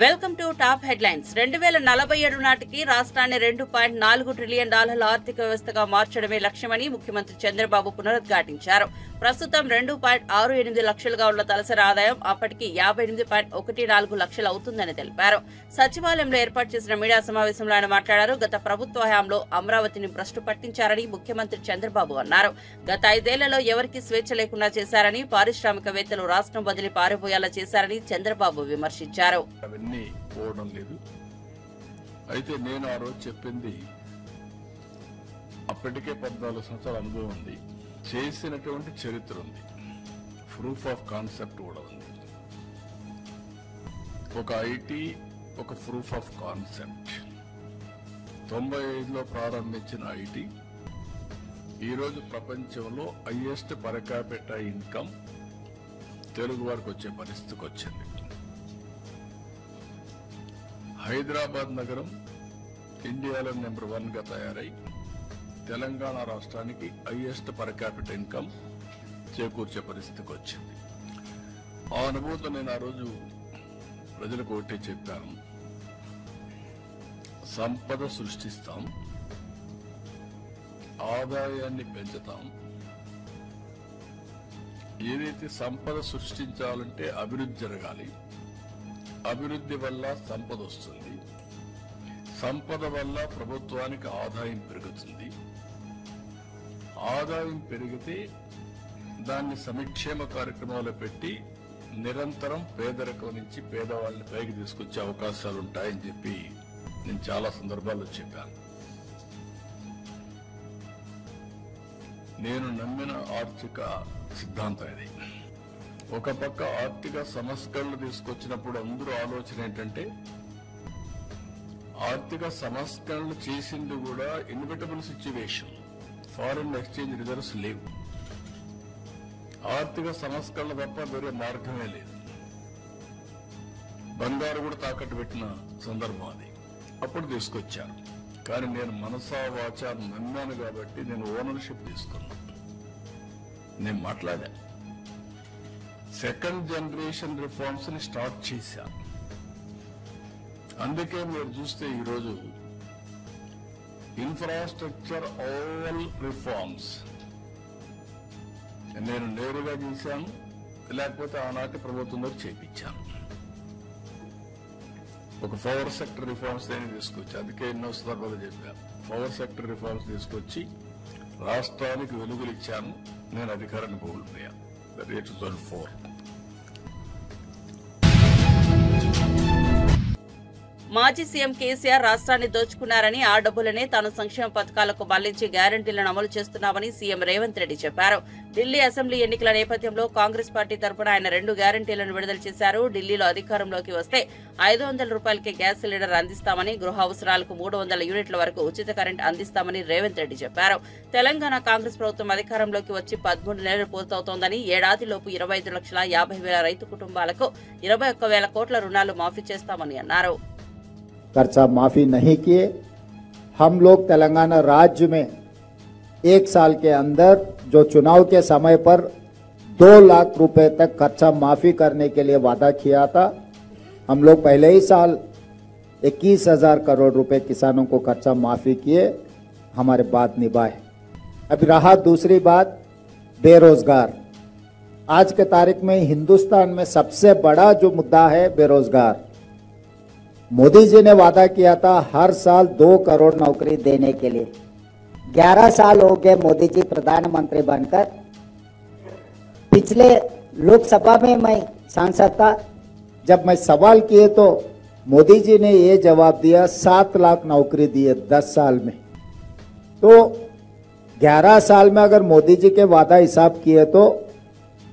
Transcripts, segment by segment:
Welcome to top headlines. 2047 నాటికి రాష్ట్రాన్ని $2.4 trillion ఆర్థిక వ్యవస్థగా మార్చడమే లక్ష్యమని ముఖ్యమంత్రి చంద్రబాబు పునరుద్ఘాటించారు. ప్రస్తుతం 2.68 లక్షలుగా ఉన్న తలసరి ఆదాయం అప్పటికి 58.14 లక్షలు అవుతుందని తెలిపారు. సచివాలయంలో ఏర్పాటు చేసిన మీడియా సమావేశంలో ఆయన మాట్లాడారు. గత ప్రభుత్వ హయాంలో అమరావతిని భ్రష్టు పట్టించారని ముఖ్యమంత్రి చంద్రబాబు అన్నారు. గత 5 ఏళ్లలో ఎవరికీ స్వేచ్ఛ లేకుండా చేశారని, పారిశ్రామికవేత్తలు రాష్ట్రం వదిలి పారిపోయేలా చేశారని చంద్రబాబు విమర్శించారు. పోవడం లేదు. అయితే నేను ఆ రోజు చెప్పింది అప్పటికే 14 సంవత్సరాల అనుభవం ఉంది, చేసినటువంటి చరిత్ర ఉంది, ప్రూఫ్ ఆఫ్ కాన్సెప్ట్ కూడా ఉంది. ఒక ఐటీ ఒక ప్రూఫ్ ఆఫ్ కాన్సెప్ట్. 95లో ప్రారంభించిన ఐటీ ఈరోజు ప్రపంచంలో highest per capita income Telugu వారికి వచ్చే పరిస్థితికి వచ్చింది. హైదరాబాద్ నగరం ఇండియాలో నెంబర్ 1గా తయారై తెలంగాణ రాష్ట్రానికి హైయెస్ట్ పర్ క్యాపిటల్ ఇన్కమ్ చేకూర్చే పరిస్థితికి వచ్చింది. ఆ అనుభూతి నేను ఆ రోజు ప్రజలకు ఒకటే చెప్పాను, సంపద సృష్టిస్తాం, ఆదాయాన్ని పెంచుతాం. ఏదైతే సంపద సృష్టించాలంటే అభివృద్ధి జరగాలి, అభివృద్ధి వల్ల సంపద వస్తుంది, సంపద వల్ల ప్రభుత్వానికి ఆదాయం పెరుగుతుంది, ఆదాయం పెరిగితే దాన్ని సంక్షేమ కార్యక్రమాలు పెట్టి నిరంతరం పేదరికం నుంచి పేదవాళ్ళని పైకి తీసుకొచ్చే అవకాశాలు ఉంటాయని చెప్పి నేను చాలా సందర్భాల్లో చెప్పాను. నేను నమ్మిన ఆర్థిక సిద్ధాంతం ఇది. ఒక పక్క ఆర్థిక సంస్కరణలు తీసుకొచ్చినప్పుడు అందరూ ఆలోచన ఏంటంటే ఆర్థిక సంస్కరణలు చేసింది కూడా inevitable situation, foreign exchange reserves లేవు, ఆర్థిక సంస్కరణలు తప్ప వేరే మార్గమే లేదు. బంగారు కూడా తాకట్టు పెట్టిన సందర్భం అది, అప్పుడు తీసుకొచ్చాను. కానీ నేను మనసా వాచా నమ్మాను కాబట్టి నేను ఓనర్షిప్ తీసుకున్నాను. నేను మాట్లాడా, సెకండ్ జనరేషన్ రిఫార్మ్స్ ని స్టార్ట్ చేశా. అందుకే మీరు చూస్తే ఈరోజు ఇన్ఫ్రాస్ట్రక్చర్ ఆల్ రిఫార్మ్స్ నేను నేరుగా చేశాను, లేకపోతే ఆనాటి ప్రభుత్వంలో చేయించాను. ఒక పవర్ సెక్టర్ రిఫార్మ్స్ నేను తీసుకొచ్చి, అందుకే ఎన్నో సందర్భాలు చెప్పాను, పవర్ సెక్టర్ రిఫార్మ్స్ తీసుకొచ్చి రాష్ట్రానికి వెలుగులు ఇచ్చాను. నేను అధికారాన్ని కోల్పోయాను. 2004. మాజీ సీఎం కేసీఆర్ రాష్ట్రాన్ని దోచుకున్నారని, ఆ డబ్బులనే తాను సంక్షేమ పథకాలకు మళ్లించి గ్యారంటీలను అమలు చేస్తున్నామని సీఎం రేవంత్ రెడ్డి చెప్పారు. ఢిల్లీ అసెంబ్లీ ఎన్నికల నేపథ్యంలో కాంగ్రెస్ పార్టీ తరపున ఆయన 2 గ్యారంటీలను విడుదల చేశారు. ఢిల్లీలో అధికారంలోకి వస్తే $500కే గ్యాస్ సిలిండర్ అందిస్తామని, గృహ అవసరాలకు 300 యూనిట్ల వరకు ఉచిత కరెంట్ అందిస్తామని రేవంత్ రెడ్డి చెప్పారు. తెలంగాణ కాంగ్రెస్ ప్రభుత్వం అధికారంలోకి వచ్చి 13 నెలలు పూర్తవుతోందని, ఏడాదిలోపు 25,50,000 రైతు కుటుంబాలకు 21,000 కోట్ల రుణాలు మాఫీ చేస్తామని అన్నారు. कर्जा माफी नहीं किए। हम लोग तेलंगाना राज्य में 1 साल के अंदर जो चुनाव के समय पर 2 लाख रुपए तक कर्जा माफी करने के लिए वादा किया था, हम लोग पहले ही साल 21,000 करोड़ रुपए किसानों को कर्जा माफी किए, हमारे बात निभाए। अब रहा दूसरी बात, बेरोजगार। आज के तारीख में हिंदुस्तान में सबसे बड़ा जो मुद्दा है बेरोजगार। मोदी जी ने वादा किया था हर साल 2 करोड़ नौकरी देने के लिए। 11 साल हो गए मोदी जी प्रधानमंत्री बनकर। पिछले लोकसभा में मैं सांसद था, जब मैं सवाल किए तो मोदी जी ने ये जवाब दिया 7 लाख नौकरी दिए 10 साल में। तो 11 साल में अगर मोदी जी के वादा हिसाब किए तो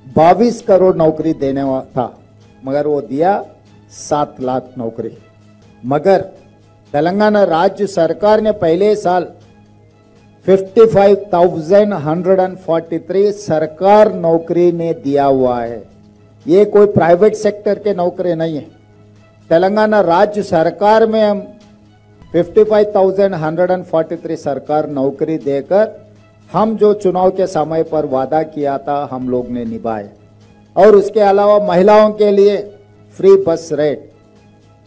22 करोड़ नौकरी देने था, मगर वो दिया 7 लाख नौकरी। मगर तेलंगाना राज्य सरकार ने पहले साल 55,143 सरकार नौकरी ने दिया हुआ है। ये कोई प्राइवेट सेक्टर के नौकरी नहीं है। तेलंगाना राज्य सरकार में हम 55,143 सरकार नौकरी देकर हम जो चुनाव के समय पर वादा किया था हम लोग ने निभाए। और उसके अलावा महिलाओं के लिए फ्री बस रेट,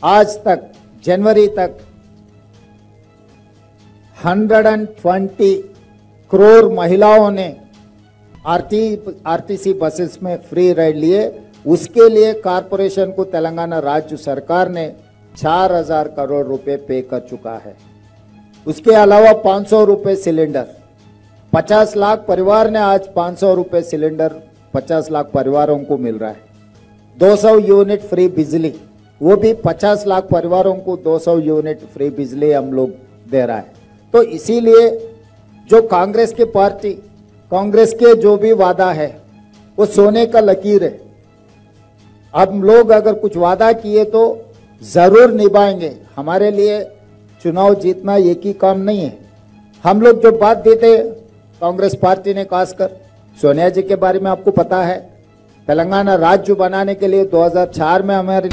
आज तक जनवरी तक 120 करोड़ महिलाओं ने आरटीसी बसेस में फ्री राइड लिए। उसके लिए कॉरपोरेशन को तेलंगाना राज्य सरकार ने 4000 करोड़ रुपए पे कर चुका है। उसके अलावा 500 रुपए सिलेंडर, 50 लाख परिवार ने आज 500 रुपए सिलेंडर 50 लाख परिवारों को मिल रहा है। 200 यूनिट फ्री बिजली, वो भी 50 लाख परिवारों को 200 यूनिट फ्री बिजली हम लोग दे रहा है। तो इसीलिए जो कांग्रेस की पार्टी, कांग्रेस के जो भी वादा है वो सोने का लकीर है। अब लोग अगर कुछ वादा किए तो जरूर निभाएंगे। हमारे लिए चुनाव जीतना एक ही काम नहीं है। हम लोग जो बात देते कांग्रेस पार्टी ने, खासकर सोनिया जी के बारे में आपको पता है, तेलंगाना राज्य बनाने के लिए 2004 में हमारे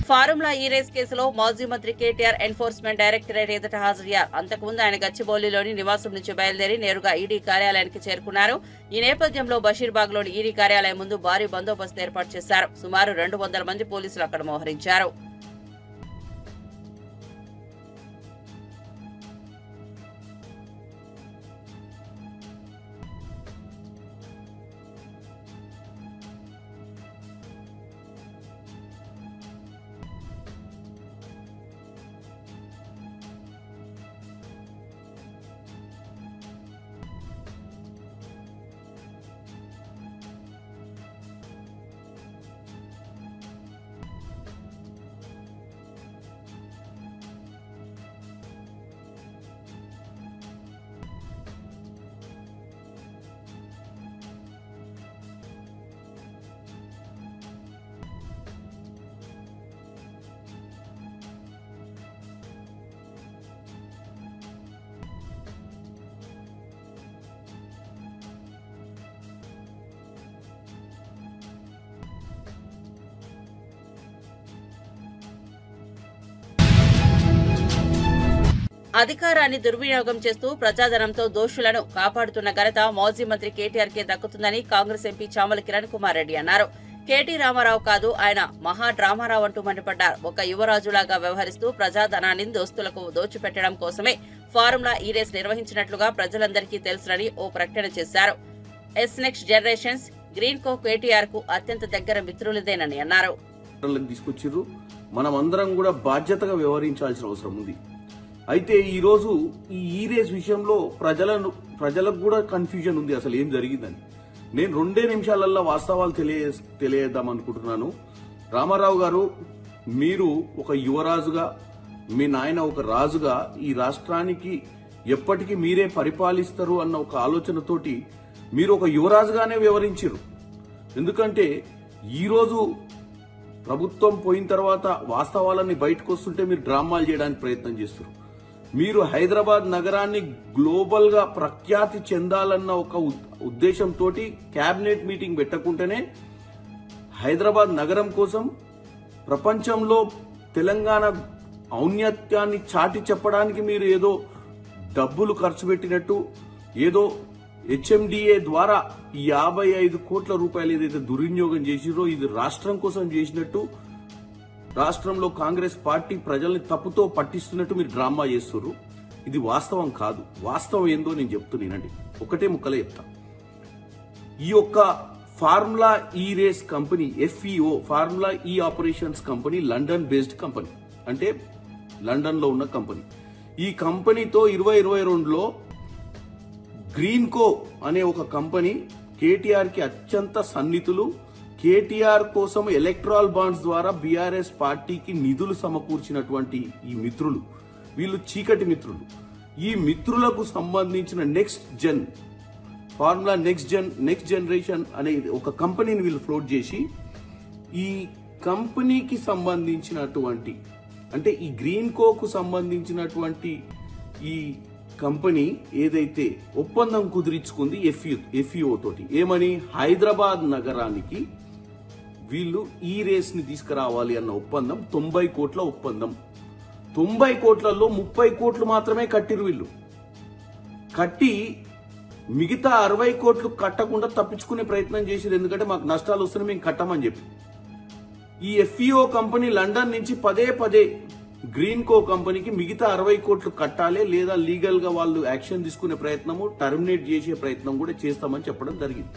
ఫార్ములా ఈ రేస్ కేసులో మాజీ మంత్రి కేటీఆర్ ఎన్ఫోర్స్మెంట్ డైరెక్టరేట్ ఎదుట హాజరయ్యారు. అంతకుముందు ఆయన గచ్చిబౌలిలోని నివాసం నుంచి బయలుదేరి నేరుగా ఈడీ కార్యాలయానికి చేరుకున్నారు. ఈ నేపథ్యంలో బషీర్బాగ్లోని ఈడీ కార్యాలయం ముందు భారీ బందోబస్తు ఏర్పాటు చేశారు. సుమారు 200 మంది పోలీసులు అక్కడ మోహరించారు. అధికారాన్ని దుర్వినియోగం చేస్తూ ప్రజాధనంతో దోషులను కాపాడుతున్న ఘనత మాజీ మంత్రి కేటీఆర్ కే దక్కుతుందని కాంగ్రెస్ ఎంపీ చామల కిరణ్ కుమార్ రెడ్డి అన్నారు. కేటీ రామారావు కాదు, ఆయన మహా డ్రామారావు అంటూ మండిపడ్డారు. ఒక యువరాజులాగా వ్యవహరిస్తూ ప్రజాధనాన్ని దోస్తులకు దోచిపెట్టడం కోసమే ఫార్ములా ఈ రేస్ నిర్వహించినట్లుగా ప్రజలందరికీ తెలుసునని ఓ ప్రకటన చేశారు. ఎస్ నెక్స్ట్ జనరేషన్స్ గ్రీన్ కో కేటీఆర్ కు అత్యంత దగ్గర మిత్రులదేనని అన్నారు. తీసుకొచ్చిర్రు, మనం అందరం కూడా బాధ్యతగా వ్యవహరించాల్సిన అవసరం ఉంది. అయితే ఈ రోజు ఈ రేస్ విషయంలో ప్రజలకు కూడా కన్ఫ్యూజన్ ఉంది, అసలు ఏం జరిగిందని. నేను 2 నిమిషాలల్లో వాస్తవాలు తెలియజేద్దాం అనుకుంటున్నాను. రామారావు గారు, మీరు ఒక యువరాజుగా, మీ నాయన ఒక రాజుగా ఈ రాష్ట్రానికి ఎప్పటికీ మీరే పరిపాలిస్తారు అన్న ఒక ఆలోచనతోటి మీరు ఒక యువరాజుగానే వ్యవహరించారు. ఎందుకంటే ఈ రోజు ప్రభుత్వం పోయిన తర్వాత వాస్తవాలన్నీ బయటకు వస్తుంటే మీరు డ్రామాలు చేయడానికి ప్రయత్నం చేస్తారు. మీరు హైదరాబాద్ నగరాన్ని గ్లోబల్ గా ప్రఖ్యాతి చెందాలన్న ఒక ఉద్దేశంతో కేబినెట్ మీటింగ్ పెట్టకుంటేనే హైదరాబాద్ నగరం కోసం ప్రపంచంలో తెలంగాణ ఔన్నత్యాన్ని చాటి చెప్పడానికి మీరు ఏదో డబ్బులు ఖర్చు పెట్టినట్టు, ఏదో హెచ్ఎండిఏ ద్వారా 55 కోట్ల రూపాయలు ఏదైతే దుర్వినియోగం చేసిరో ఇది రాష్ట్రం కోసం చేసినట్టు, రాష్ట్రంలో కాంగ్రెస్ పార్టీ ప్రజల్ని తప్పుతో పట్టిస్తున్నట్టు మీరు డ్రామా చేస్తున్నారు. ఇది వాస్తవం కాదు. వాస్తవం ఏందో నేను చెప్తున్నానండి, ఒకటే ముక్కలే చెప్తా. ఈ యొక్క ఫార్ములా ఈ రేస్ కంపెనీ FEO, ఫార్ములా ఈ operations company London based company, అంటే లండన్ లో ఉన్న కంపెనీ. ఈ కంపెనీతో 2022లో గ్రీన్ కో అనే ఒక కంపెనీ కేటీఆర్ కి అత్యంత సన్నిహితులు, కేటీఆర్ కోసం ఎలక్ట్రాల్ బాండ్స్ ద్వారా బీఆర్ఎస్ పార్టీకి నిధులు సమకూర్చినటువంటి ఈ మిత్రులు, వీళ్ళు చీకటి మిత్రులు. ఈ మిత్రులకు సంబంధించిన ఫార్ములా నెక్స్ట్ జనరేషన్ అనే ఒక కంపెనీని వీళ్ళు ఫ్లోట్ చేసి, ఈ కంపెనీకి సంబంధించినటువంటి, అంటే ఈ గ్రీన్ కోకు సంబంధించినటువంటి ఈ కంపెనీ ఏదైతే ఒప్పందం కుదిరించుకుంది FEO తోటి, ఏమని, హైదరాబాద్ నగరానికి వీళ్ళు ఈ రేస్ ని తీసుకురావాలి అన్న ఒప్పందం 90 కోట్ల ఒప్పందం. 90 కోట్లలో 30 కోట్లు మాత్రమే కట్టిరు వీళ్ళు. కట్టి మిగతా 60 కోట్లు కట్టకుండా తప్పించుకునే ప్రయత్నం చేసిరు. ఎందుకంటే మాకు నష్టాలు వస్తున్నాయి, మేము కట్టమని చెప్పి. ఈ ఎఫ్ఈఓ కంపెనీ లండన్ నుంచి పదే గ్రీన్ కో కంపెనీకి మిగతా 60 కోట్లు కట్టాలి, లేదా లీగల్ గా వాళ్ళు యాక్షన్ తీసుకునే ప్రయత్నము, టర్మినేట్ చేసే ప్రయత్నం కూడా చేస్తామని చెప్పడం జరిగింది.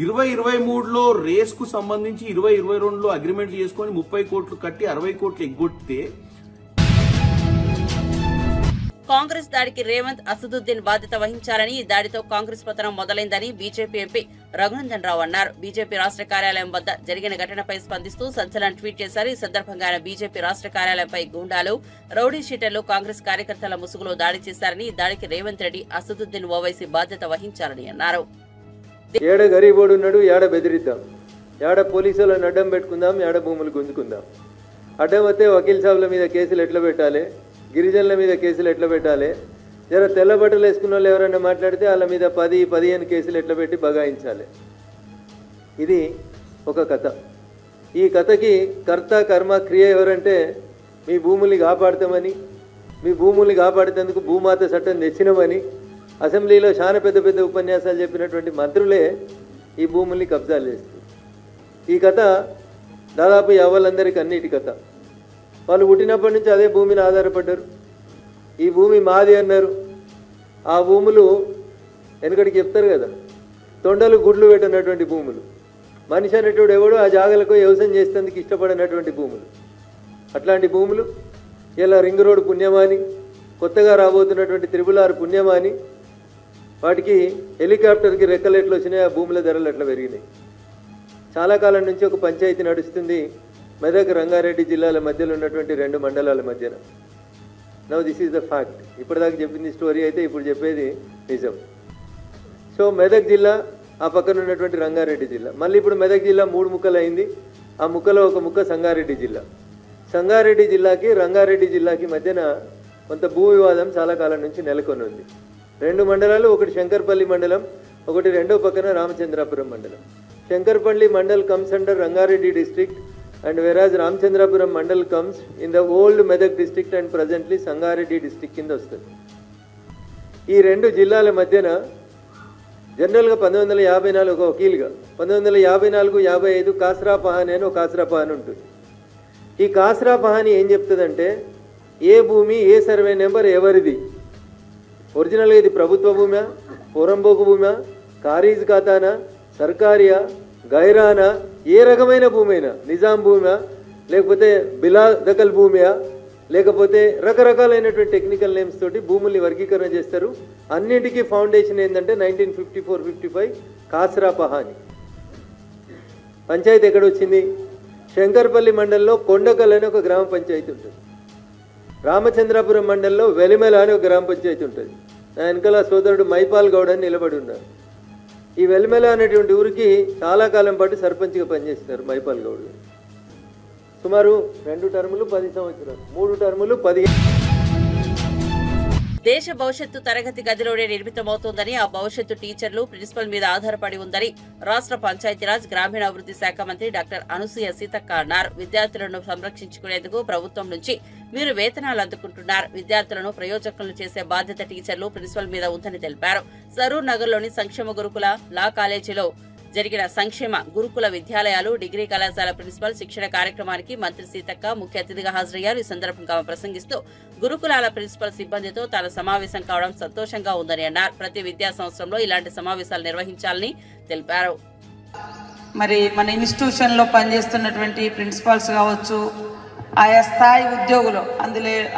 2023లో రేస్ కు సంబంధించి 2022లో అగ్రిమెంట్ చేసుకుని 30 కోట్లు కట్టి 60 కోట్లు ఎగ్గొట్టితే కాంగ్రెస్ దాడికి రేవంత్, అసదుద్దీన్ బాధ్యత వహించాలని, ఈ దాడితో కాంగ్రెస్ పతనం మొదలైందని బీజేపీ ఎంపీ రఘునందన్ రావు అన్నారు. బీజేపీ రాష్ట్ర కార్యాలయం వద్ద జరిగిన ఘటనపై స్పందిస్తూ సంచలన ట్వీట్ చేశారు. ఈ సందర్భంగా ఆయన బీజేపీ రాష్ట్ర కార్యాలయంపై గూండాలు, రౌడీ షీటర్లు కాంగ్రెస్ కార్యకర్తల ముసుగులో దాడి చేశారని, ఈ దాడికి రేవంత్ రెడ్డి, అసదుద్దీన్ ఓవైసీ బాధ్యత వహించాలని అన్నారు. ఏడ గరీబోడు ఉన్నాడు, ఏడ బెదిరిద్దాం, ఏడ పోలీసులను అడ్డం పెట్టుకుందాం, ఏడ భూములు గుంజుకుందాం. అడ్డం వస్తే వకీల్ సాబుల మీద కేసులు ఎట్లా పెట్టాలి, గిరిజనుల మీద కేసులు ఎట్లా పెట్టాలి, జర తెల్ల బట్టలు వేసుకున్న వాళ్ళు ఎవరైనా మాట్లాడితే వాళ్ళ మీద 10-15 కేసులు ఎట్లా పెట్టి బగాయించాలి. ఇది ఒక కథ. ఈ కథకి కర్త కర్మ క్రియ ఎవరంటే మీ భూముల్ని కాపాడుతామని, మీ భూముల్ని కాపాడేందుకు భూమాత చట్టం తెచ్చినామని అసెంబ్లీలో చాలా పెద్ద ఉపన్యాసాలు చెప్పినటువంటి మంత్రులే ఈ భూముల్ని కబ్జాలు చేస్తారు. ఈ కథ దాదాపు యవ్వలందరికీ అన్నిటి కథ. వాళ్ళు పుట్టినప్పటి నుంచి అదే భూమిని ఆధారపడ్డారు. ఈ భూమి మాది అన్నారు. ఆ భూములు వెనకడికి చెప్తారు కదా, తొండలు గుడ్లు పెట్టినటువంటి భూములు. మనిషి అనేటువంటి ఎవడు ఆ జాగలకు వ్యవసాయం చేసేందుకు ఇష్టపడినటువంటి భూములు. అట్లాంటి భూములు ఇలా రింగ్ రోడ్ పుణ్యమాని, కొత్తగా రాబోతున్నటువంటి త్రిపుల్-ఆర్ పుణ్యమాని, వాటికి హెలికాప్టర్కి రెక్కలు ఎట్లా వచ్చినాయి, ఆ భూముల ధరలు ఎట్లా పెరిగినాయి. చాలా కాలం నుంచి ఒక పంచాయతీ నడుస్తుంది మెదక్, రంగారెడ్డి జిల్లాల మధ్యలో ఉన్నటువంటి 2 మండలాల మధ్యన. Now this is the fact. ఇప్పటిదాకా చెప్పింది స్టోరీ అయితే ఇప్పుడు చెప్పేది నిజం. సో మెదక్ జిల్లా, ఆ పక్కన ఉన్నటువంటి రంగారెడ్డి జిల్లా, మళ్ళీ ఇప్పుడు మెదక్ జిల్లా 3 ముక్కలు అయింది. ఆ ముక్కలో ఒక ముక్క సంగారెడ్డి జిల్లా. సంగారెడ్డి జిల్లాకి రంగారెడ్డి జిల్లాకి మధ్యన కొంత భూ వివాదం చాలా కాలం నుంచి నెలకొని ఉంది. 2 మండలాలు, ఒకటి శంకర్పల్లి మండలం, ఒకటి రెండో పక్కన రామచంద్రాపురం మండలం. Shankarpalli mandal comes under Rangareddy district, and whereas Ramchandrapuram mandal comes in the old Medak district and presently Sangareddy district కింద వస్తుంది. ఈ 2 జిల్లాల మధ్యన జనరల్గా 1954 ఒక వకీల్గా 1954-55 కాస్రా పహాని అని ఒక కాస్రా పహాని ఉంటుంది. ఈ కాస్రా పహాని ఏం చెప్తుందంటే ఏ భూమి, ఏ సర్వే నెంబర్ ఎవరిది, ఒరిజినల్గా ఇది ప్రభుత్వ భూమా, పోరంబోకు భూమా, ఖారీజ్ ఖాతానా, సర్కారియా, గైరానా, ఏ రకమైన భూమైనా, నిజాం భూమా, లేకపోతే బిలా దఖల్ భూమియా, లేకపోతే రకరకాలైనటువంటి టెక్నికల్ నేమ్స్ తోటి భూముల్ని వర్గీకరణ చేస్తారు. అన్నింటికీ ఫౌండేషన్ ఏంటంటే 1954-55 కాస్రా పహాని. పంచాయతీ ఎక్కడ వచ్చింది? శంకర్పల్లి మండలంలో కొండకల్ అని ఒక గ్రామ పంచాయతీ ఉంటుంది. రామచంద్రాపురం మండలంలో వెలిమెల అని ఒక గ్రామ పంచాయతీ ఉంటుంది. నా వెనకాల సోదరుడు మైపాల్ గౌడ్ అని నిలబడి ఉన్నారు. ఈ వెలిమెల అనేటువంటి ఊరికి చాలా కాలం పాటు సర్పంచ్గా పనిచేస్తున్నారు మైపాల్ గౌడ్. సుమారు 2 టర్ములు 10 సంవత్సరాలు, 3 టర్ములు 15. దేశ భవిష్యత్తు తరగతి గదిలోనే నిర్మితమవుతోందని, ఆ భవిష్యత్తు టీచర్లు, ప్రిన్సిపల్ మీద ఆధారపడి ఉందని రాష్ట్ర పంచాయతీరాజ్ గ్రామీణాభివృద్ధి శాఖ మంత్రి డాక్టర్ అనసూయ సీతక్క అన్నారు. విద్యార్థులను సంరక్షించుకునేందుకు ప్రభుత్వం నుంచి మీరు వేతనాలు అందుకుంటున్నారు. విద్యార్థులను ప్రయోజకులను చేసే బాధ్యత టీచర్లు, ప్రిన్సిపల్ మీద ఉందని తెలిపారు. సరూర్ నగర్లోని సంక్షేమ గురుకుల లా కాలేజీలో జరిగిన సంక్షేమ గురుకుల విద్యాలయాలు, డిగ్రీ కళాశాల ప్రిన్సిపల్ శిక్షణ కార్యక్రమానికి మంత్రి సీతక్క ముఖ్య అతిథిగా హాజరయ్యారు. ఈ సందర్భంగా ప్రసంగిస్తూ గురుకులాల ప్రిన్సిపల్ సిబ్బందితో తాను సమావేశం కావడం సంతోషంగా ఉందని అన్నారు. ప్రతి విద్యా సంవత్సరంలో ఇలాంటి సమావేశాలు నిర్వహించాలని తెలిపారు. మరి మన ఇన్స్టిట్యూషన్ లో పనిచేస్తున్నటువంటి ప్రిన్సిపల్స్ కావచ్చు, ఆయా స్థాయి ఉద్యోగులు,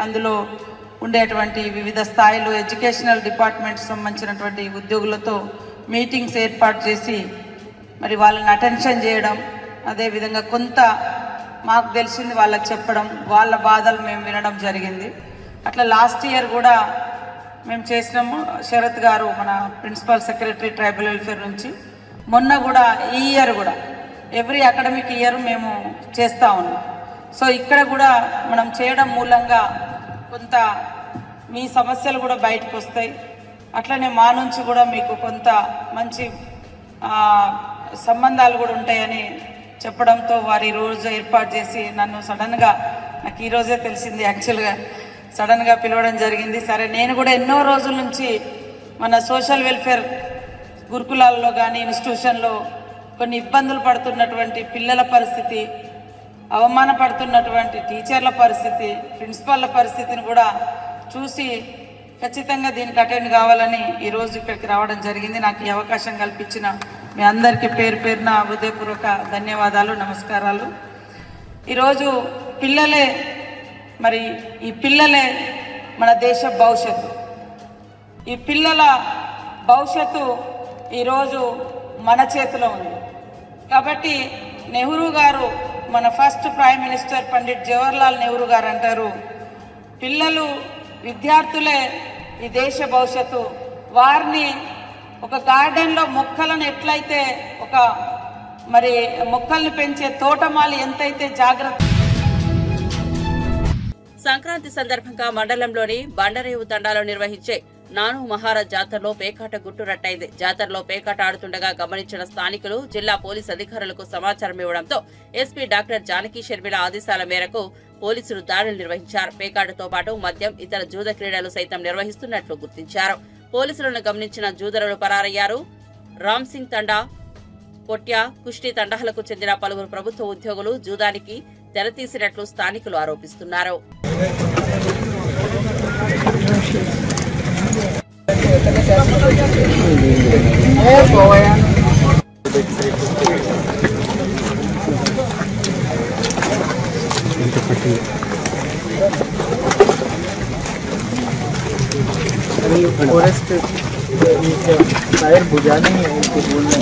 అందులో ఉండేటువంటి వివిధ స్థాయిలో ఎడ్యుకేషనల్ డిపార్ట్మెంట్ సంబంధించినటువంటి ఉద్యోగులతో మీటింగ్స్ ఏర్పాటు చేసి మరి వాళ్ళని అటెన్షన్ చేయడం, అదేవిధంగా కొంత మాకు తెలిసింది వాళ్ళకి చెప్పడం, వాళ్ళ బాధలు మేము వినడం జరిగింది. అట్లా లాస్ట్ ఇయర్ కూడా మేము చేసినాము. శరత్ గారు మన ప్రిన్సిపల్ సెక్రటరీ ట్రైబల్ వెల్ఫేర్ నుంచి, మొన్న కూడా ఈ ఇయర్ కూడా ఎవ్రీ అకాడమిక్ ఇయర్ మేము చేస్తూ ఉన్నాం. సో ఇక్కడ కూడా మనం చేయడం మూలంగా కొంత మీ సమస్యలు కూడా బయటకు వస్తాయి. అట్లనే మా నుంచి కూడా మీకు కొంత మంచి సంబంధాలు కూడా ఉంటాయని చెప్పడంతో వారు ఈరోజు ఏర్పాటు చేసి నన్ను సడన్గా, నాకు ఈరోజే తెలిసింది యాక్చువల్గా, సడన్గా పిలవడం జరిగింది. సరే, నేను కూడా ఎన్నో రోజుల నుంచి మన సోషల్ వెల్ఫేర్ గురుకులాల్లో కానీ ఇన్స్టిట్యూషన్లో కొన్ని ఇబ్బందులు పడుతున్నటువంటి పిల్లల పరిస్థితి, అవమానపడుతున్నటువంటి టీచర్ల పరిస్థితి, ప్రిన్సిపాల్ల పరిస్థితిని కూడా చూసి ఖచ్చితంగా దీనికి అటెండ్ కావాలని ఈరోజు ఇక్కడికి రావడం జరిగింది. నాకు ఈ అవకాశం కల్పించిన మీ అందరికీ పేరు పేరున హృదయపూర్వక ధన్యవాదాలు, నమస్కారాలు. ఈరోజు పిల్లలే ఈ పిల్లలే మన దేశ భవిష్యత్తు. ఈ పిల్లల భవిష్యత్తు ఈరోజు మన చేతిలో ఉంది. కాబట్టి నెహ్రూ గారు, మన first prime minister Pandit Jawaharlal Nehru గారు అంటారు, పిల్లలు విద్యార్థులే ఈ దేశ భవిష్యత్తు. వారిని ఒక గార్డెన్లో మొక్కలను ఎట్లయితే మొక్కల్ని పెంచే తోటమాలి ఎంతైతే జాగ్రత్త. సంక్రాంతి సందర్భంగా మండలంలోని బండరేవు తండాలో నిర్వహించే నాను మహారాజ్ జాతరలో పేకాట గుట్టురట్టయింది. జాతరలో పేకాట ఆడుతుండగా గమనించిన స్థానికులు జిల్లా పోలీసు అధికారులకు సమాచారం ఇవ్వడంతో ఎస్పీ డాక్టర్ జానకి షర్మిల ఆదేశాల మేరకు పోలీసులు దాడులు నిర్వహించారు. పేకాటతో పాటు మద్యం, ఇతర జూద క్రీడలు సైతం నిర్వహిస్తున్నట్లు గుర్తించారు. పోలీసులను గమనించిన జూదరులు పరారయ్యారు. రామ్ సింగ్ తండా, పొట్యా, కుష్టి తండాలకు చెందిన పలువురు ప్రభుత్వ ఉద్యోగులు జూదానికి తెరతీసినట్లు స్థానికులు ఆరోపిస్తున్నారు. फॉरेस्ट टायर बुझाने हैं उनको बोलने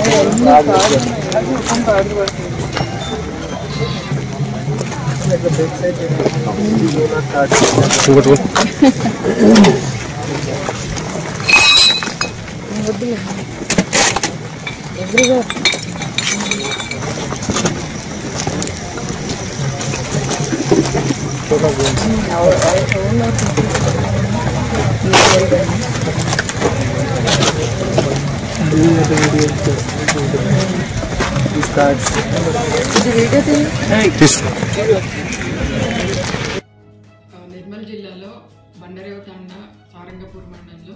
నిర్మల్ జిల్లాలో బండరేవు తండా సారంగపూర్ మండలంలో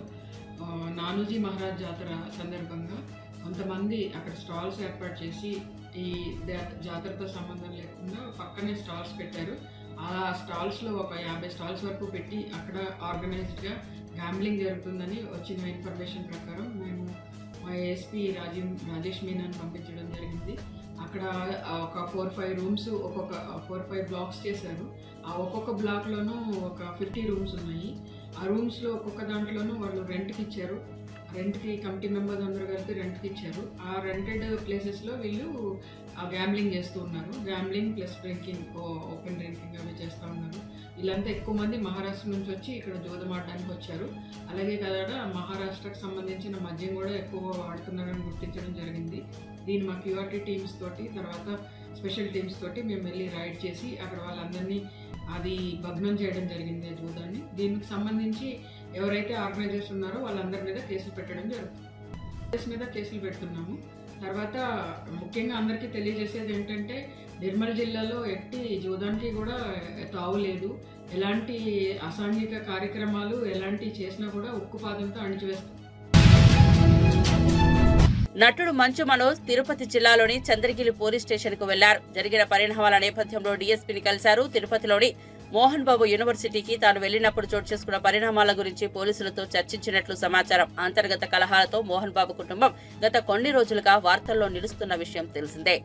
నానూజీ మహారాజ్ జాతర సందర్భంగా కొంతమంది అక్కడ స్టాల్స్ ఏర్పాటు చేసి ఈ జాతరతో సంబంధం లేకుండా పక్కనే స్టాల్స్ పెట్టారు. ఆ స్టాల్స్లో ఒక 50 స్టాల్స్ వరకు పెట్టి అక్కడ ఆర్గనైజ్డ్గా గ్యాంబ్లింగ్ జరుగుతుందని వచ్చిన ఇన్ఫర్మేషన్ ప్రకారం మేము మా ఏఎస్పీ రాజేష్ మీనాని పంపించడం జరిగింది. అక్కడ ఒక 4-5 రూమ్స్, ఒక్కొక్క 4-5 బ్లాక్స్ చేశారు. ఆ ఒక్కొక్క బ్లాక్లోనూ ఒక 50 రూమ్స్ ఉన్నాయి. ఆ రూమ్స్లో ఒక్కొక్క దాంట్లోనూ వాళ్ళు రెంట్కి ఇచ్చారు. రెంట్కి కమిటీ మెంబర్స్ అందరూ కలిపి రెంట్కి ఇచ్చారు. ఆ రెంటెడ్ ప్లేసెస్లో వీళ్ళు ఆ గ్యాంబ్లింగ్ చేస్తూ ఉన్నారు. Gambling plus drinking, open drinking అవి చేస్తూ ఉన్నారు. వీళ్ళంతా ఎక్కువ మంది మహారాష్ట్ర నుంచి వచ్చి ఇక్కడ జూదం ఆడడానికి వచ్చారు. అలాగే కదా మహారాష్ట్రకు సంబంధించిన మద్యం కూడా ఎక్కువ వాడుతున్నారని గుర్తించడం జరిగింది. దీన్ని మా క్యూఆర్టీ టీమ్స్ తోటి, తర్వాత స్పెషల్ టీమ్స్ తోటి మేము వెళ్ళి రైడ్ చేసి అక్కడ వాళ్ళందరినీ అది భగ్నం చేయడం జరిగింది జూదాన్ని. దీనికి సంబంధించి ఎవరైతే ఆర్గనైజర్స్ ఉన్నారో వాళ్ళందరి మీద కేసులు పెట్టడం జరుగుతుంది. కేసులు పెడుతున్నాము. తర్వాత ముఖ్యంగా అందరికీ తెలియజేసేది ఏంటంటే నిర్మల్ జిల్లాలో ఎట్టి జూదానికి కూడా తావు లేదు. ఎలాంటి అసాంఘిక కార్యక్రమాలు ఎలాంటి చేసినా కూడా ఉక్కుపాదంతో అణిచివేస్తాం. నటుడు మంచు మనోజ్ తిరుపతి జిల్లాలోని చంద్రగిరి పోలీస్ స్టేషన్ కు వెళ్లారు. జరిగిన పరిణామాల నేపథ్యంలో డీఎస్పీని కలిశారు. తిరుపతిలోని మోహన్ బాబు యూనివర్సిటీకి తాను వెళ్లినప్పుడు చోటు చేసుకున్న పరిణామాల గురించి పోలీసులతో చర్చించినట్లు సమాచారం. అంతర్గత కలహాలతో మోహన్ బాబు కుటుంబం గత కొన్ని రోజులుగా వార్తల్లో నిలుస్తున్న విషయం తెలిసిందే.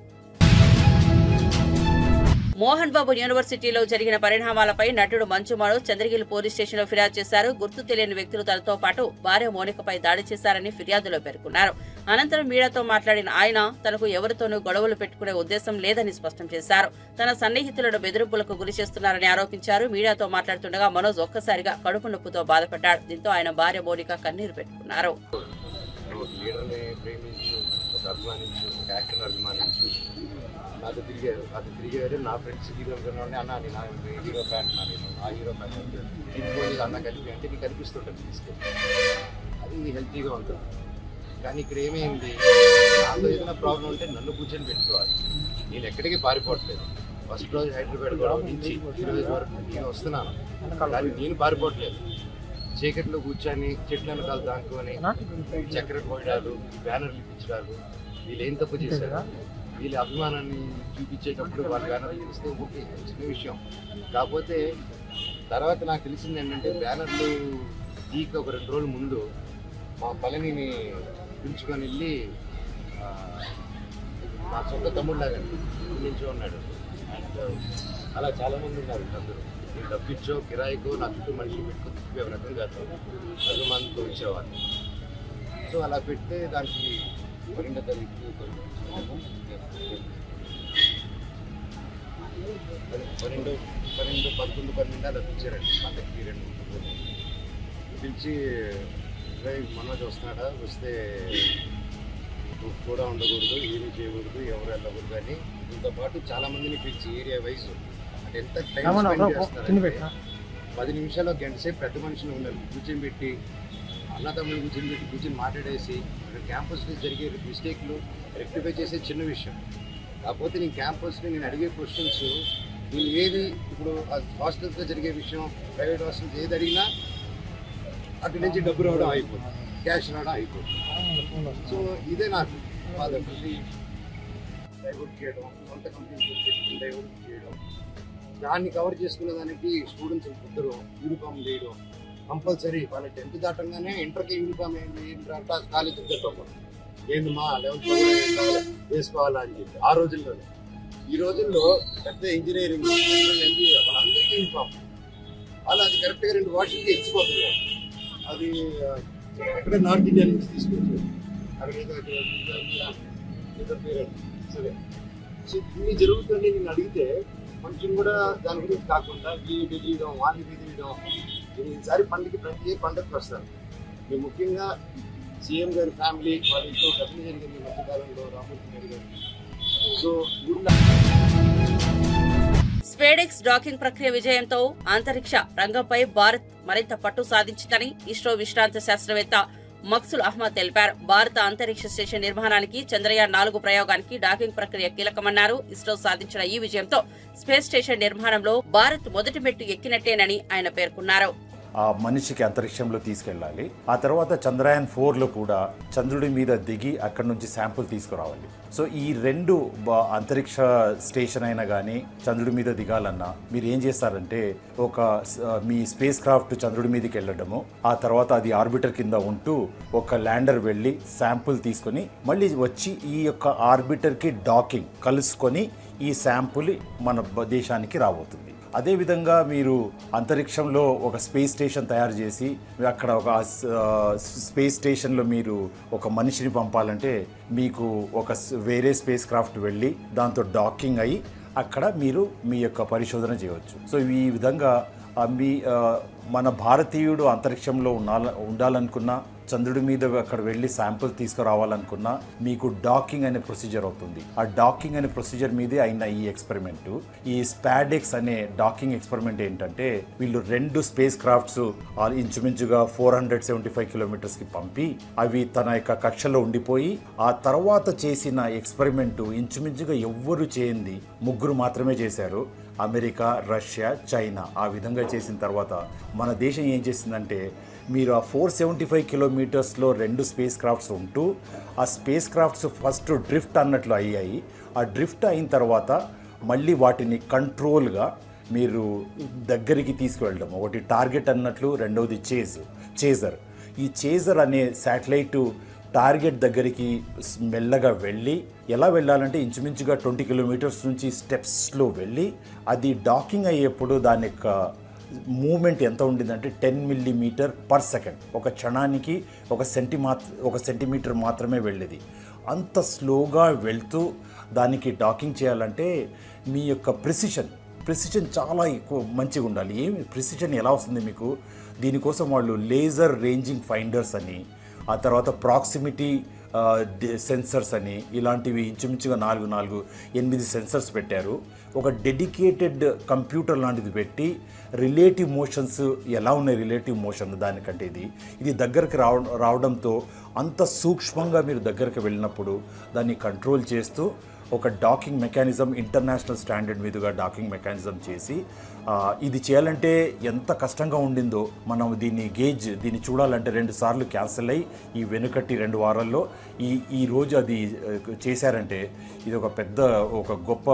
మోహన్ బాబు యూనివర్సిటీలో జరిగిన పరిణామాలపై నటుడు మంచు మనోజ్ చంద్రగిరి పోలీస్ స్టేషన్లో ఫిర్యాదు చేశారు. గుర్తు తెలియని వ్యక్తులు తనతో పాటు భార్య మోనికపై దాడి చేశారని ఫిర్యాదులో పేర్కొన్నారు. అనంతరం మీడియాతో మాట్లాడిన ఆయన తనకు ఎవరితోనూ గొడవలు పెట్టుకునే ఉద్దేశం లేదని స్పష్టం చేశారు. తన సన్నిహితులను బెదిరింపులకు గురి చేస్తున్నారని ఆరోపించారు. మీడియాతో మాట్లాడుతుండగా మనోజ్ ఒక్కసారిగా కడుపు నొప్పితో బాధపడ్డాడు. దీంతో ఆయన భార్య మోనిక కన్నీరు పెట్టుకున్నారు. అది తిరిగారు నా ఫ్రెండ్స్ హీరోగా అన్న నేను హీరో ఫ్యాన్ నేను ఆ హీరో ఫ్యాన్ ఇంకోటి అన్న కలిపి అంటే నీకు కనిపిస్తుంటుంది తీసుకెళ్ళి అది హెల్తీగా ఉంటుంది. కానీ ఇక్కడ ఏమైంది, నాతో ఏదైనా ప్రాబ్లం ఉంటే నన్ను కూర్చొని పెట్టుకోవాలి. నేను ఎక్కడికి పారిపోవట్లేదు. ఫస్ట్ రోజు హైదరాబాద్ కూడా నుంచి ఈ రోజు వరకు నేను వస్తున్నాను, కానీ నేను పారిపోవట్లేదు. చీకట్లో కూర్చొని చెట్లను కాలు దానుకొని చక్కెర పోయడాలు, బ్యానర్లు ఇప్పించడాలు, వీళ్ళు ఏం తప్పు చేశారు? వీళ్ళ అభిమానాన్ని చూపించేటప్పుడు వాళ్ళు బ్యానర్లు చూస్తే ఓకే, చిన్న విషయం. కాకపోతే తర్వాత నాకు తెలిసింది ఏంటంటే బ్యానర్లు తీక ఒక 2 రోజుల ముందు మా పళనిని పిలుచుకొని వెళ్ళి మా సొంత తమ్ముళ్ళగా నుంచో ఉన్నాడు. అండ్ అలా చాలామంది ఉన్నారు. అందరూ నేను డబ్బిచ్చో కిరాయికో నా చుట్టూ మనిషి పెట్టుకొని తిప్పే రకం కాదు, అభిమానంతో ఇచ్చేవాళ్ళు. సో అలా పెడితే దానికి 12వ తారీఖు 12, 11, 12 అలా పిలిచారండి. పండగకి 2 పిలిచి మనోజ్ వస్తున్నాడా, వస్తే కూడా ఉండకూడదు, ఏమీ చేయకూడదు, ఎవరు వెళ్ళకూడదు అని. దీంతో పాటు చాలా మందిని పిలిచి ఏరియా వైజ్ అంటే ఎంత టైం స్పెండ్ చేస్తారంటే 10 నిమిషాలు, గంట సేపు పెద్ద మనుషులు ఉన్నారు కూర్చొని పెట్టి, అన్నదమ్ములు కూర్చొని మాట్లాడేసి క్యాంపస్లో జరిగే మిస్టేక్లు రెక్టిఫై చేసే చిన్న విషయం. కాకపోతే నేను క్యాంపస్లో నేను అడిగే క్వశ్చన్స్ నేను ఏది ఇప్పుడు హాస్టల్స్లో జరిగే విషయం, ప్రైవేట్ హాస్టల్స్ ఏది అడిగినా అటు నుంచి డబ్బు రావడం అయిపోతుంది, క్యాష్ రావడం అయిపోతుంది. సో ఇదే నాకు బాధ. డైవర్ట్ చేయడం, సొంత కంపెనీ డైవర్ట్ చేయడం, దాన్ని కవర్ చేసుకునే దానికి స్టూడెంట్స్ ఇద్దరు యూనిఫామ్ చేయడం కంపల్సరీ. వాళ్ళ 10th దాటంగానే ఇంటర్కి యూనిఫామ్ కాలేజ్ చెప్పాము ఏంది మా 11th వేసుకోవాలా అని చెప్పి. ఆ రోజుల్లోనే, ఈ రోజుల్లో పెద్ద ఇంజనీరింగ్ వాళ్ళందరికీ యూనిఫామ్. వాళ్ళు అది కరెక్ట్గా 2 వాషింగ్కి ఇచ్చిపోతుంది. అది ఎక్కడ నార్త్ ఇండియా నుంచి తీసుకొచ్చారు. అక్కడ సరే, సో ఇన్ని జరుగుతుంది. నేను అడిగితే కొంచెం కూడా దాని గురించి కాకుండా వీళ్ళు బెదిరియడం, వాళ్ళు బెదిరియడం. నేను ఈసారి ప్రతి పండుగకి వస్తాను. మేము ముఖ్యంగా సీఎం గారి ఫ్యామిలీ వాళ్ళ ఇంట్లో ఘటన జరిగింది మధ్యకాలంలో, రామూర్తి గారు. సో స్పేడెక్స్ డాకింగ్ ప్రక్రియ విజయంతో అంతరిక్ష రంగంపై భారత్ మరింత పట్టు సాధించిందని ఇస్రో విశ్రాంత శాస్త్రవేత్త మక్సుల్ అహ్మద్ తెలిపారు. భారత అంతరిక్ష స్టేషన్ నిర్మాణానికి చంద్రయాన్ 4 ప్రయోగానికి డాకింగ్ ప్రక్రియ కీలకమన్నారు. ఇస్రో సాధించిన ఈ విజయంతో స్పేస్ స్టేషన్ నిర్మాణంలో భారత్ మొదటి మెట్టు ఎక్కినట్టేనని ఆయన పేర్కొన్నారు. ఆ మనిషికి అంతరిక్షంలో తీసుకెళ్ళాలి. ఆ తర్వాత చంద్రయాన్ 4లో కూడా చంద్రుడి మీద దిగి అక్కడి నుంచి శాంపుల్ తీసుకురావాలి. సో ఈ 2 అంతరిక్ష స్టేషన్ అయినా కానీ చంద్రుడి మీద దిగాలన్నా మీరు ఏం చేస్తారంటే మీ స్పేస్ క్రాఫ్ట్ చంద్రుడి మీదకి వెళ్ళడము, ఆ తర్వాత అది ఆర్బిటర్ కింద ఉంటూ ఒక ల్యాండర్ వెళ్ళి శాంపుల్ తీసుకొని మళ్ళీ వచ్చి ఈ యొక్క ఆర్బిటర్కి డాకింగ్ కలుసుకొని ఈ శాంపుల్ మన దేశానికి రాబోతుంది. అదేవిధంగా మీరు అంతరిక్షంలో ఒక స్పేస్ స్టేషన్ తయారు చేసి అక్కడ ఒక స్పేస్ స్టేషన్లో మీరు ఒక మనిషిని పంపాలంటే మీకు ఒక వేరే స్పేస్ క్రాఫ్ట్ వెళ్ళి దాంతో డాకింగ్ అయ్యి అక్కడ మీరు మీ యొక్క పరిశోధన చేయవచ్చు. సో ఈ విధంగా మన భారతీయుడు అంతరిక్షంలో ఉండాలనుకున్నా, చంద్రుడి మీద అక్కడ వెళ్ళి శాంపుల్ తీసుకురావాలనుకున్నా మీకు డాకింగ్ అనే ప్రొసీజర్ అవుతుంది. ఆ డాకింగ్ అనే ప్రొసీజర్ మీదే అయిన ఈ ఎక్స్పెరిమెంట్, ఈ స్పాడెక్స్ అనే డాకింగ్ ఎక్స్పెరిమెంట్ ఏంటంటే వీళ్ళు 2 స్పేస్ క్రాఫ్ట్స్ ఇంచుమించుగా 475 కిలోమీటర్స్కి పంపి అవి తన యొక్క కక్షలో ఉండిపోయి ఆ తర్వాత చేసిన ఎక్స్పెరిమెంట్ ఇంచుమించుగా ఎవ్వరు చేయండి 3 మాత్రమే చేశారు. America, Russia, China. ఆ విధంగా చేసిన తర్వాత మన దేశం ఏం చేసిందంటే మీరు ఆ 475 కిలోమీటర్స్లో 2 స్పేస్ క్రాఫ్ట్స్ ఉంటూ ఆ స్పేస్ క్రాఫ్ట్స్ ఫస్ట్ డ్రిఫ్ట్ అన్నట్లు అయ్యాయి. ఆ డ్రిఫ్ట్ అయిన తర్వాత మళ్ళీ వాటిని కంట్రోల్గా మీరు దగ్గరికి తీసుకువెళ్ళడం. ఒకటి టార్గెట్ అన్నట్లు, రెండవది చేజర్. ఈ చేజర్ అనే శాటిలైట్ టార్గెట్ దగ్గరికి మెల్లగా వెళ్ళి, ఎలా వెళ్ళాలంటే ఇంచుమించుగా 20 కిలోమీటర్స్ నుంచి స్టెప్స్లో వెళ్ళి అది డాకింగ్ అయ్యేప్పుడు దాని యొక్క మూమెంట్ ఎంత ఉండిందంటే 10 మిల్లీమీటర్ పర్ సెకండ్. ఒక క్షణానికి 1 సెంటీమీటర్ మాత్రమే వెళ్ళేది. అంత స్లోగా వెళ్తూ దానికి డాకింగ్ చేయాలంటే మీ యొక్క ప్రిసిషన్ చాలా ఎక్కువ మంచిగా ఉండాలి. ప్రిసిషన్ ఎలా వస్తుంది మీకు? దీనికోసం వాళ్ళు లేజర్ రేంజింగ్ ఫైండర్స్ అని, ఆ తర్వాత ప్రాక్సిమిటీ సెన్సర్స్ అని, ఇలాంటివి ఇంచుమించుగా 8 సెన్సర్స్ పెట్టారు. ఒక డెడికేటెడ్ కంప్యూటర్ లాంటిది పెట్టి రిలేటివ్ మోషన్స్ ఎలా ఉన్నాయి, రిలేటివ్ మోషన్ దానికంటే ఇది దగ్గరికి రావడంతో అంత సూక్ష్మంగా మీరు దగ్గరికి వెళ్ళినప్పుడు దాన్ని కంట్రోల్ చేస్తూ ఒక డాకింగ్ మెకానిజం ఇంటర్నేషనల్ స్టాండర్డ్ మీదుగా డాకింగ్ మెకానిజం చేసి ఇది చేయాలంటే ఎంత కష్టంగా ఉండిందో మనం దీన్ని చూడాలంటే 2 సార్లు క్యాన్సిల్ అయ్యి ఈ వెనుకటి 2 వారాల్లో ఈ రోజు అది చేశారంటే ఇది ఒక గొప్ప.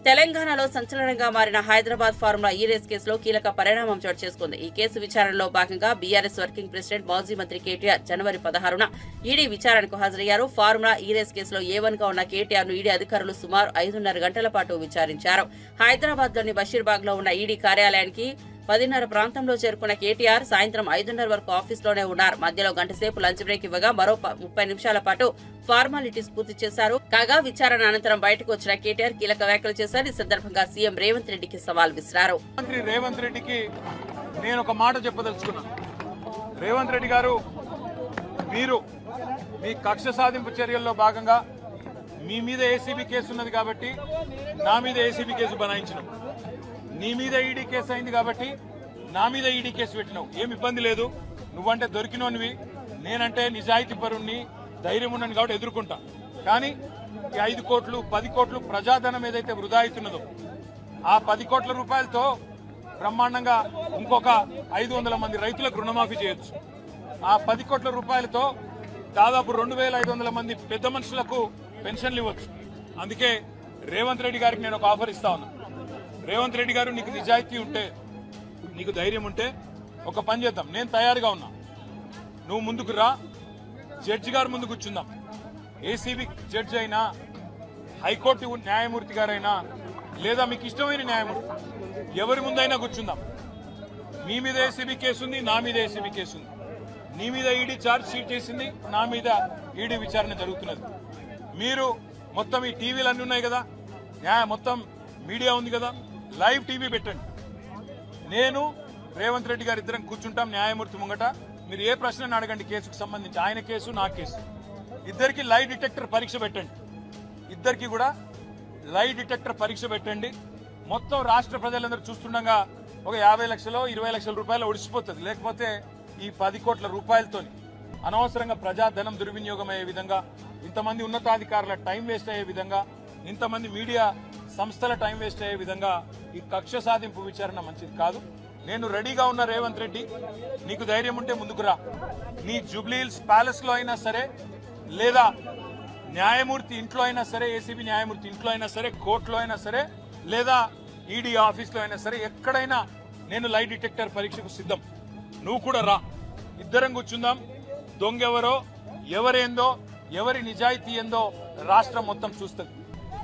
తెలంగాణలో సంచలనంగా మారిన హైదరాబాద్ ఫార్ములా ఈ రేస్ కేసులో కీలక పరిణామం చోటు చేసుకుంది. ఈ కేసు విచారణలో భాగంగా బీఆర్ఎస్ వర్కింగ్ ప్రెసిడెంట్ మాజీ మంత్రి కేటీఆర్ జనవరి 16న ఈడీ విచారణకు హాజరయ్యారు. ఫార్ములా ఈ రేస్ కేసులో A1 గా ఉన్న కేటీఆర్ ను ఈడీ అధికారులు సుమారు 5.5 గంటల పాటు విచారించారు. హైదరాబాద్ లోని బషీర్బాగ్ లో ఉన్న ఈడీ కార్యాలయానికి 10:30 ప్రాంతంలో చేరుకున్న కేటీఆర్ సాయంత్రం 5:30 వరకు ఆఫీస్లోనే ఉన్నారు. మధ్యలో గంట సేపు లంచ్ బ్రేక్ ఇవ్వగా మరో 30 నిమిషాల పాటు ఫార్మాలిటీస్ పూర్తి చేశారు. కాగా విచారణ అనంతరం బయటకు వచ్చిన కేటీఆర్ కీలక వ్యాఖ్యలు చేశారు. ఈ సందర్భంగా సీఎం రేవంత్ రెడ్డికి సవాల్ విసిరారు. మంత్రి రేవంత్ రెడ్డికి నేను ఒక మాట చెప్పదలుచుకున్నాను. రేవంత్ రెడ్డి గారు, మీరు మీ కక్ష సాధింపు చర్యల్లో భాగంగా మీ మీద ఏసీబీ కేసు ఉన్నది కాబట్టి నా మీద ఏసీబీ కేసు బనాయించినాం. నీ మీద ఈడీ కేసు అయింది కాబట్టి నా మీద ఈడీ కేసు పెట్టినావు. ఏమి ఇబ్బంది లేదు. నువ్వంటే దొరికినోనివి, నేనంటే నిజాయితీ పరుణ్ణి, ధైర్యం ఉన్నాను కాబట్టి ఎదుర్కొంటా. కానీ ఈ 5 కోట్లు 10 కోట్లు ప్రజాధనం ఏదైతే వృధా అవుతున్నదో ఆ 10 కోట్ల రూపాయలతో బ్రహ్మాండంగా ఇంకొక 500 మంది రైతులకు రుణమాఫీ చేయొచ్చు. ఆ 10 కోట్ల రూపాయలతో దాదాపు 2,500 మంది పెద్ద మనుషులకు పెన్షన్లు ఇవ్వచ్చు. అందుకే రేవంత్ రెడ్డి గారికి నేను ఒక ఆఫర్ ఇస్తా ఉన్నా. రేవంత్ రెడ్డి గారు, నీకు నిజాయితీ ఉంటే, నీకు ధైర్యం ఉంటే ఒక పని చేద్దాం. నేను తయారుగా ఉన్నా. నువ్వు ముందుకు రా, జడ్జి గారు ముందు కూర్చుందాం. ఏసీబీ జడ్జి అయినా, హైకోర్టు న్యాయమూర్తి గారైనా, లేదా మీకు ఇష్టమైన న్యాయమూర్తి ఎవరి ముందైనా కూర్చుందాం. మీ మీద ఏసీబీ కేసు ఉంది, నా మీద ఏసీబీ కేసు ఉంది. నీ మీద ఈడీ ఛార్జ్ షీట్ చేసింది, నా మీద ఈడీ విచారణ జరుగుతున్నది. మీరు మొత్తం ఈ టీవీలు అన్నీ ఉన్నాయి కదా, మొత్తం మీడియా ఉంది కదా, లైవ్ టీవీ పెట్టండి. నేను రేవంత్ రెడ్డి గారు ఇద్దరం కూర్చుంటాం న్యాయమూర్తి ముంగట. మీరు ఏ ప్రశ్నను అడగండి కేసుకు సంబంధించి, ఆయన కేసు నా కేసు. ఇద్దరికి లై డిటెక్టర్ పరీక్ష పెట్టండి. ఇద్దరికి కూడా లై డిటెక్టర్ పరీక్ష పెట్టండి. మొత్తం రాష్ట్ర ప్రజలందరూ చూస్తుండగా ఒక 50 లక్షలు 20 లక్షల రూపాయలు ఒడిసిపోతుంది. లేకపోతే ఈ 10 కోట్ల రూపాయలతో అనవసరంగా ప్రజాధనం దుర్వినియోగం అయ్యే విధంగా, ఇంతమంది ఉన్నతాధికారుల టైం వేస్ట్ అయ్యే విధంగా, ఇంతమంది మీడియా సంస్థల టైం వేస్ట్ అయ్యే విధంగా ఈ కక్ష సాధింపు విచారణ మంచిది కాదు. నేను రెడీగా ఉన్న రేవంత్ రెడ్డి, నీకు ధైర్యం ఉంటే ముందుకు రా. నీ జూబ్లీహిల్స్ ప్యాలెస్ లో అయినా సరే, లేదా న్యాయమూర్తి ఇంట్లో అయినా సరే, ఏసీబీ న్యాయమూర్తి ఇంట్లో అయినా సరే, కోర్టులో అయినా సరే, లేదా ఈడీ ఆఫీస్లో అయినా సరే, ఎక్కడైనా నేను లై డిటెక్టర్ పరీక్షకు సిద్ధం. నువ్వు కూడా రా, ఇద్దరం కూర్చుందాం. దొంగెవరో, ఎవరేందో, ఎవరి నిజాయితీ ఏందో రాష్ట్రం మొత్తం చూస్తుంది.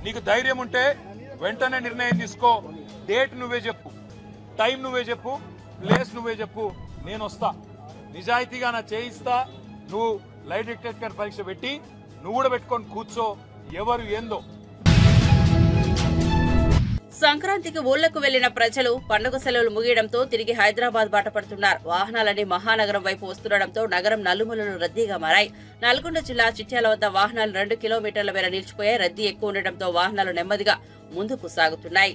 నీకు ధైర్యం ఉంటే వెంటనే నిర్ణయం తీసుకో. డేట్ నువ్వే చెప్పు, టైం నువ్వే చెప్పు, ప్లేస్ నువ్వే చెప్పు, నేను వస్తా. నిజాయితీగా నా చేయిస్తా. నువ్వు లై డిటెక్టర్ పరీక్ష పెట్టి నువ్వు కూడా పెట్టుకొని కూర్చో. ఎవరు ఏందో. సంక్రాంతికి ఊళ్లకు వెళ్లిన ప్రజలు పండుగ సెలవులు ముగియడంతో తిరిగి హైదరాబాద్ బాట పడుతున్నారు. వాహనాలన్నీ మహానగరం వైపు వస్తుండటంతో నగరం నలుమూలలు రద్దీగా మారాయి. నల్గొండ జిల్లా చిట్యాల వద్ద వాహనాలు 2 కిలోమీటర్ల మేర నిలిచిపోయాయి. రద్దీ ఎక్కువ ఉండటంతో వాహనాలు నెమ్మదిగా ముందుకు సాగుతున్నాయి.